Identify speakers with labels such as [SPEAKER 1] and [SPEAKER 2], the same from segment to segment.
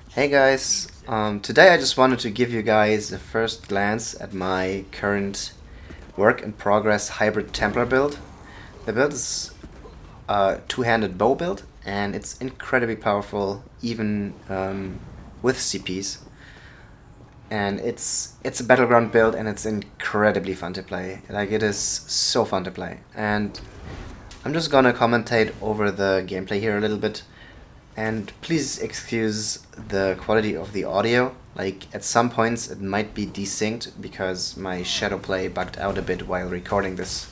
[SPEAKER 1] Hey guys, today I just wanted to give you guys a first glance at my current work in progress hybrid Templar build. The build is a two-handed bow build and it's incredibly powerful even with CPs. And it's a battleground build and it's incredibly fun to play. Like it is so fun to play. And I'm just gonna commentate over the gameplay here a little bit. And please excuse the quality of the audio. Like at some points it might be desynced because my shadow play bugged out a bit while recording this.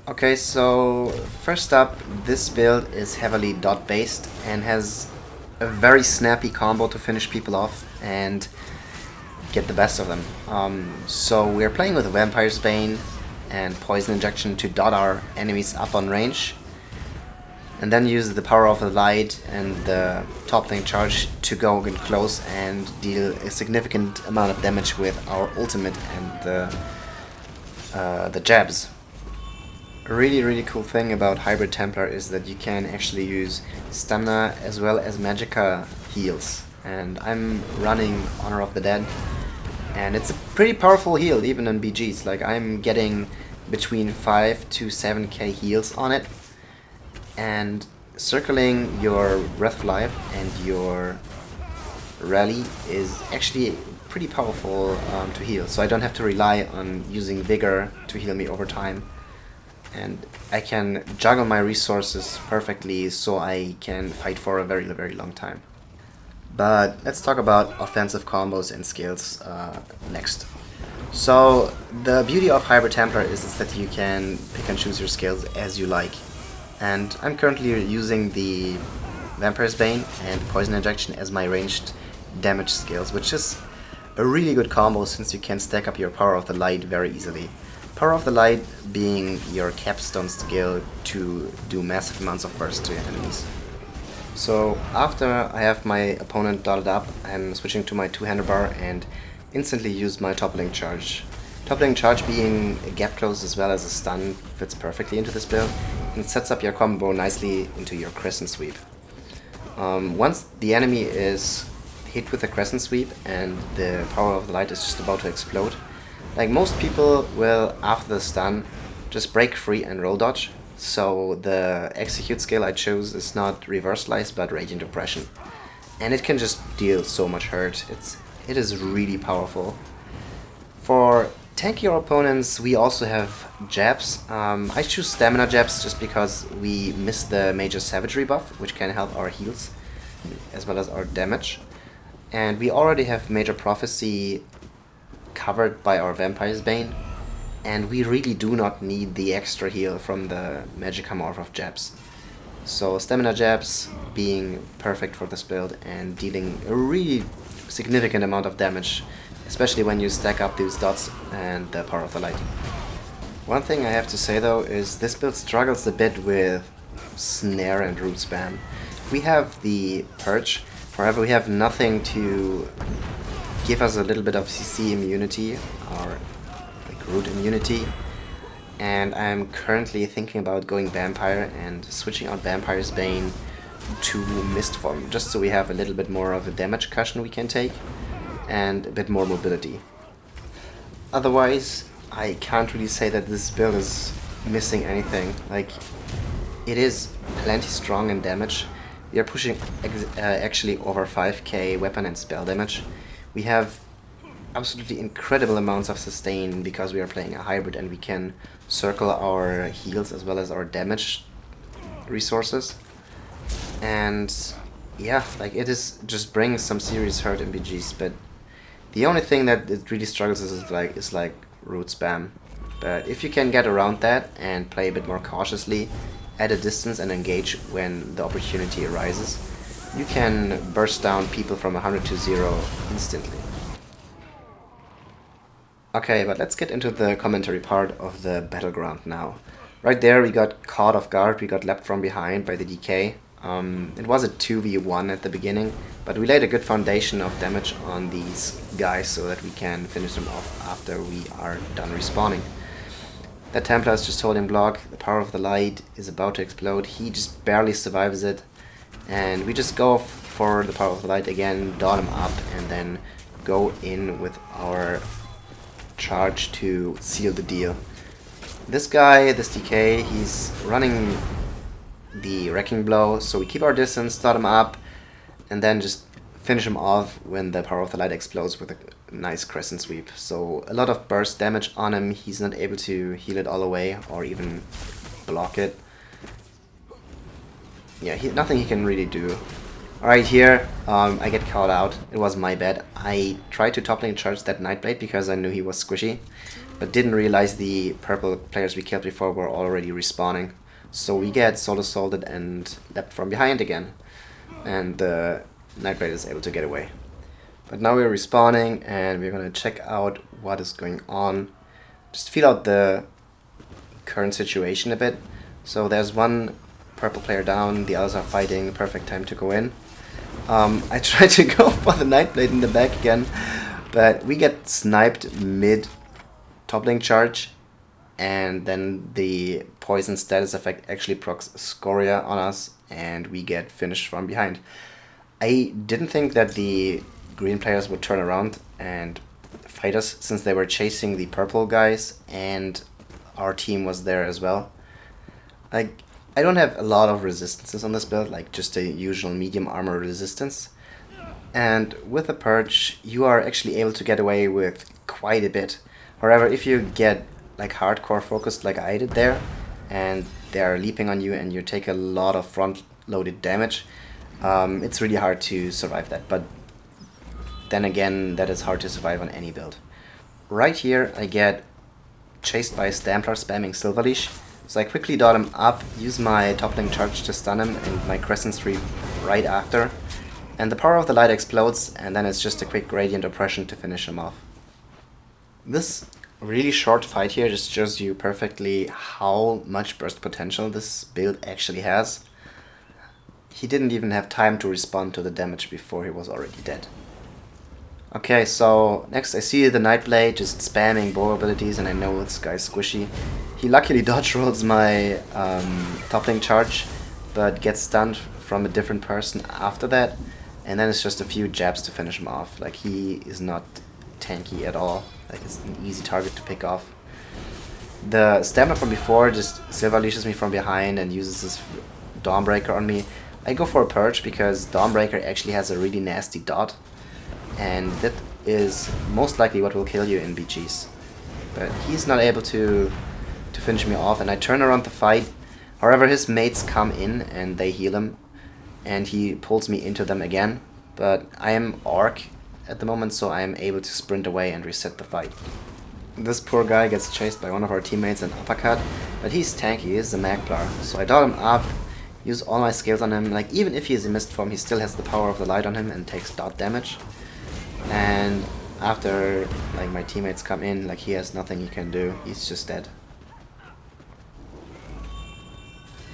[SPEAKER 1] Okay, so first up, this build is heavily dot based and has a very snappy combo to finish people off and get the best of them. So we're playing with Vampire's Bane and Poison Injection to dot our enemies up on range, and then use the power of the light and the toppling charge to go in close and deal a significant amount of damage with our ultimate and the jabs. A really cool thing about Hybrid Templar is that you can actually use stamina as well as magicka heals, and I'm running Honor of the Dead, and it's a pretty powerful heal even in BGs. Like I'm getting between 5 to 7k heals on it, and circling your Breath of Life and your Rally is actually pretty powerful to heal, so I don't have to rely on using Vigor to heal me over time, and I can juggle my resources perfectly so I can fight for a very long time. But let's talk about offensive combos and skills next. So the beauty of Hybrid Templar is that you can pick and choose your skills as you like. And I'm currently using the Vampire's Bane and Poison Injection as my ranged damage skills, which is a really good combo since you can stack up your Power of the Light very easily. Power of the Light being your capstone skill to do massive amounts of burst to your enemies. So after I have my opponent dotted up, I'm switching to my two-handed bar and instantly use my toppling charge. Toppling charge being a gap close as well as a stun fits perfectly into this build and sets up your combo nicely into your crescent sweep. Once the enemy is hit with a crescent sweep and the power of the light is just about to explode, like most people will, after the stun, just break free and roll dodge. So the execute skill I chose is not reverse slice but radiant oppression, and it can just deal so much hurt. It is really powerful. For tankier opponents, we also have jabs. I choose stamina jabs just because we miss the major savagery buff, which can help our heals as well as our damage. And we already have major prophecy covered by our Vampire's Bane, and we really do not need the extra heal from the magicka morph of jabs. So stamina jabs being perfect for this build and dealing a really significant amount of damage, especially when you stack up these dots and the power of the light. One thing I have to say though is this build struggles a bit with snare and root spam. We have the purge, however we have nothing to give us a little bit of CC immunity or like root immunity, and I'm currently thinking about going vampire and switching out Vampire's Bane to Mist form, just so we have a little bit more of a damage cushion we can take and a bit more mobility. Otherwise, I can't really say that this build is missing anything. Like, it is plenty strong in damage. We are pushing actually over 5k weapon and spell damage. We have absolutely incredible amounts of sustain because we are playing a hybrid and we can circle our heals as well as our damage resources. And yeah, like it is just brings some serious hurt in BGs, but the only thing that it really struggles is like root spam. But if you can get around that and play a bit more cautiously, at a distance and engage when the opportunity arises, you can burst down people from 100 to 0 instantly. Okay, but let's get into the commentary part of the Battleground now. Right there we got caught off guard, we got leapt from behind by the DK. It was a 2v1 at the beginning, but we laid a good foundation of damage on these guys so that we can finish them off after we are done respawning. The Templar is just holding block, the power of the light is about to explode, he just barely survives it, and we just go for the power of the light again, dot him up, and then go in with our charge to seal the deal. This guy, this DK, he's running the wrecking blow, so we keep our distance, dot him up, and then just finish him off when the power of the light explodes with a nice crescent sweep. So a lot of burst damage on him. He's not able to heal it all away or even block it. Yeah, nothing he can really do. Alright, here I get caught out. It was my bad. I tried to top lane charge that Nightblade because I knew he was squishy, but didn't realize the purple players we killed before were already respawning. So we get solo assaulted and leapt from behind again, and the Nightblade is able to get away. But now we're respawning and we're gonna check out what is going on. Just feel out the current situation a bit. So there's one purple player down, the others are fighting, perfect time to go in. I tried to go for the Nightblade in the back again, but we get sniped mid top lane charge, and then the poison status effect actually procs Scoria on us, and we get finished from behind. I didn't think that the green players would turn around and fight us, since they were chasing the purple guys and our team was there as well. Like, I don't have a lot of resistances on this build, like just a usual medium armor resistance. And with the purge, you are actually able to get away with quite a bit. However, if you get like hardcore focused like I did there, and they are leaping on you and you take a lot of front loaded damage, it's really hard to survive that. But then again, that is hard to survive on any build. Right here I get chased by a Templar spamming Silver Leash, so I quickly dot him up, use my top lane charge to stun him and my crescent sweep right after, and the power of the light explodes, and then it's just a quick gradient oppression to finish him off. This really short fight here just shows you perfectly how much burst potential this build actually has. He didn't even have time to respond to the damage before he was already dead. Okay, so next I see the Nightblade just spamming bow abilities, and I know this guy's squishy. He luckily dodge rolls my top lane charge, but gets stunned from a different person after that, and then it's just a few jabs to finish him off. Like, he is not tanky at all. Like, it's an easy target to pick off. The stamina from before just silver leashes me from behind and uses this Dawnbreaker on me. I go for a purge because Dawnbreaker actually has a really nasty dot, and that is most likely what will kill you in BGs. But he's not able to finish me off, and I turn around the fight. However, his mates come in and they heal him, and he pulls me into them again. But I am Orc at the moment, so I am able to sprint away and reset the fight. This poor guy gets chased by one of our teammates and uppercut, but he's tanky, he's a magplar. So I dot him up, use all my skills on him. Like, even if he is in mist form, he still has the power of the light on him and takes dot damage. And after like my teammates come in, like, he has nothing he can do, he's just dead.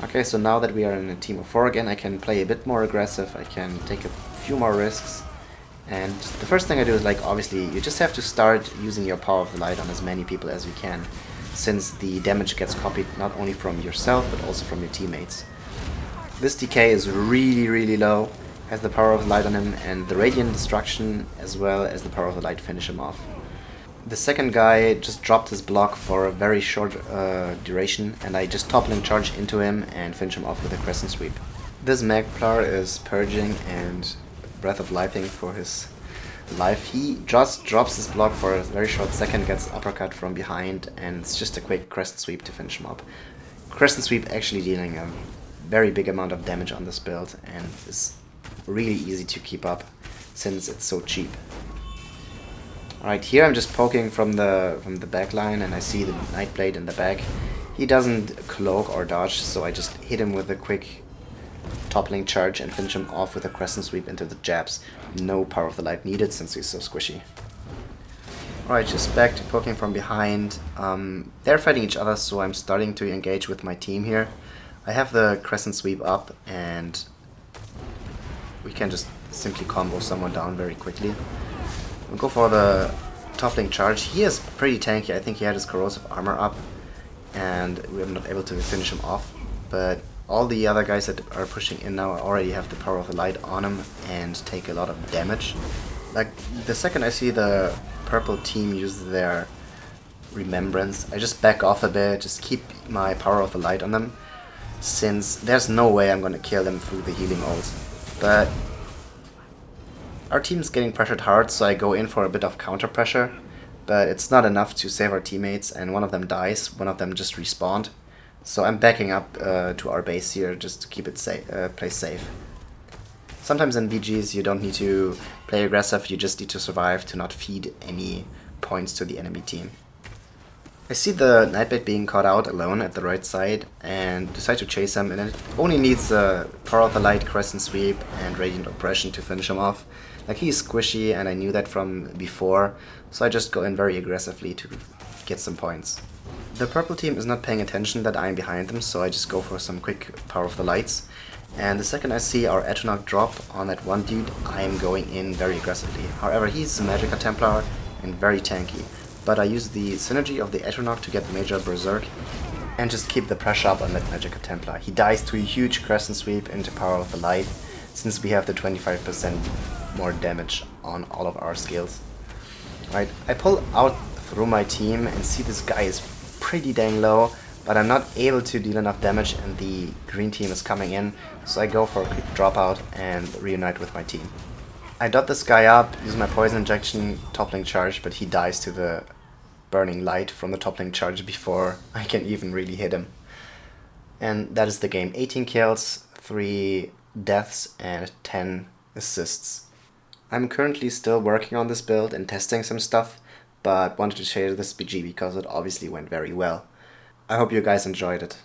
[SPEAKER 1] Okay, so now that we are in a team of 4 again, I can play a bit more aggressive, I can take a few more risks. And the first thing I do is, like, obviously you just have to start using your power of the light on as many people as you can, since the damage gets copied not only from yourself but also from your teammates. This DK is really low, has the power of the light on him, and the radiant destruction as well as the power of the light finish him off. The second guy just dropped his block for a very short duration, and I just top lane charge into him and finish him off with a crescent sweep. This magplar is purging and breath of lifing for his life. He just drops his block for a very short second, gets uppercut from behind, and it's just a quick crescent sweep to finish him up. Crescent sweep actually dealing a very big amount of damage on this build, and is really easy to keep up since it's so cheap. Alright, here I'm just poking from the back line, and I see the Nightblade in the back. He doesn't cloak or dodge, so I just hit him with a quick top lane charge and finish him off with a crescent sweep into the jabs. No power of the light needed since he's so squishy. Alright, just back to poking from behind. They're fighting each other, so I'm starting to engage with my team here. I have the crescent sweep up, and we can just simply combo someone down very quickly. We'll go for the top lane charge. He is pretty tanky. I think he had his corrosive armor up, and we were not able to finish him off. But all the other guys that are pushing in now already have the power of the light on them and take a lot of damage. Like, the second I see the purple team use their remembrance, I just back off a bit, just keep my power of the light on them, since there's no way I'm gonna kill them through the healing ult. But our team's getting pressured hard, so I go in for a bit of counter pressure, but it's not enough to save our teammates, and one of them dies, one of them just respawned. So I'm backing up to our base here just to keep it play safe. Sometimes in BGs you don't need to play aggressive, you just need to survive to not feed any points to the enemy team. I see the Nightblade being caught out alone at the right side and decide to chase him, and it only needs the Power of the Light, Crescent Sweep and Radiant Oppression to finish him off. Like, he's squishy and I knew that from before, so I just go in very aggressively to get some points. The purple team is not paying attention that I'm behind them, so I just go for some quick Power of the Lights. And the second I see our Atronach drop on that one dude, I am going in very aggressively. However, he's a Magicka Templar and very tanky, but I use the synergy of the Atronach to get Major Berserk and just keep the pressure up on that Magicka Templar. He dies to a huge Crescent Sweep into Power of the Light, since we have the 25% more damage on all of our skills. Right, I pull out through my team and see this guy is pretty dang low, but I'm not able to deal enough damage and the green team is coming in, so I go for a quick dropout and reunite with my team. I dot this guy up, use my poison injection, toppling charge, but he dies to the burning light from the toppling charge before I can even really hit him. And that is the game. 18 kills, 3 deaths and 10 assists. I'm currently still working on this build and testing some stuff, but wanted to share this BG because it obviously went very well. I hope you guys enjoyed it.